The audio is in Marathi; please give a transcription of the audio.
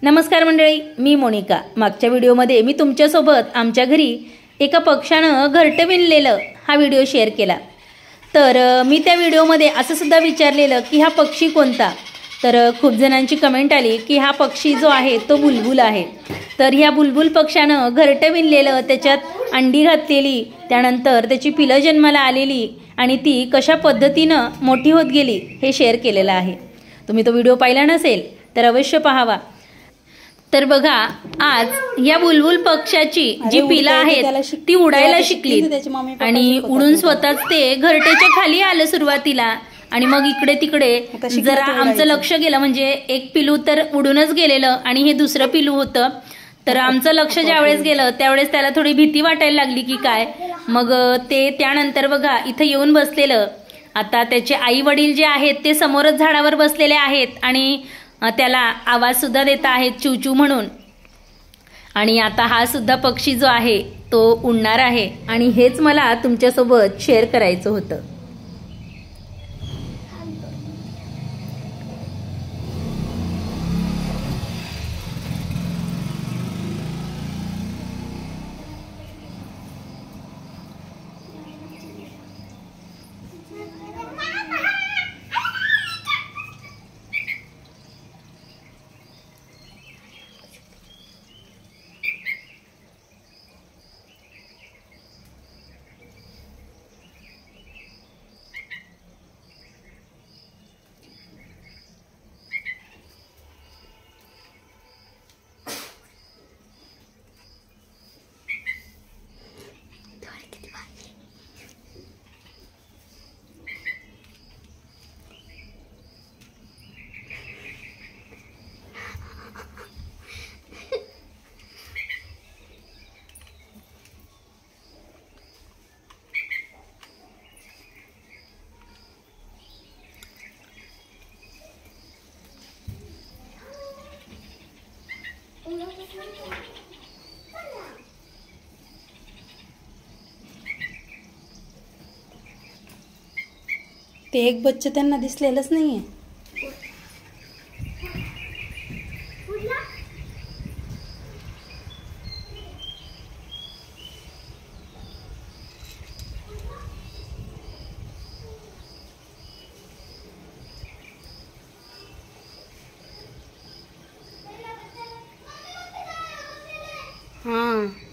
नमस्कार मंडळी, मी मोनिका। मागच्या व्हिडिओमध्ये मी तुमच्यासोबत आमच्या घरी एका पक्ष्यानं घरटे विणलेलं हा व्हिडिओ शेअर केला। तर मी त्या व्हिडिओमध्ये असं सुद्धा विचारलेलं की हा पक्षी कोणता। तर खूप जणांची कमेंट आली की हा पक्षी जो आहे तो बुलबुल आहे। तर ह्या बुलबुल पक्ष्यानं घरटे विणलेलं, त्याच्यात अंडी घातलेली, त्यानंतर त्याची पिलं जन्माला आलेली आणि ती कशा पद्धतीनं मोठी होत गेली हे शेअर केलेलं आहे। तुम्ही तो व्हिडिओ पाहिला नसेल तर अवश्य पाहावा। तर बघा, आज या बुलबुल पक्षाची जी पिलं आहेत ती उडायला शिकली आणि उडून स्वतःच ते घरटेच्या खाली आलं सुरुवातीला, आणि मग इकडे तिकडे जरा आमचं लक्ष गेलं, म्हणजे एक पिलू तर उडूनच गेलेलं आणि हे दुसरं पिलू होतं। तर आमचं लक्ष ज्यावेळेस गेलं त्यावेळेस त्याला थोडी भीती वाटायला लागली की काय। मग ते त्यानंतर बघा इथं येऊन बसलेलं। आता त्याचे आई वडील जे आहेत ते समोरच झाडावर बसलेले आहेत आणि त्याला आवाज सुद्धा देत आहेत चूचू म्हणून। आणि आता हा सुद्धा पक्षी जो आहे तो उडणार आहे आणि हेच मला तुमच्यासोबत शेअर करायचं होतं। ते एक बच्चे त्यांना दिसलेलंच नाहीये। हाँ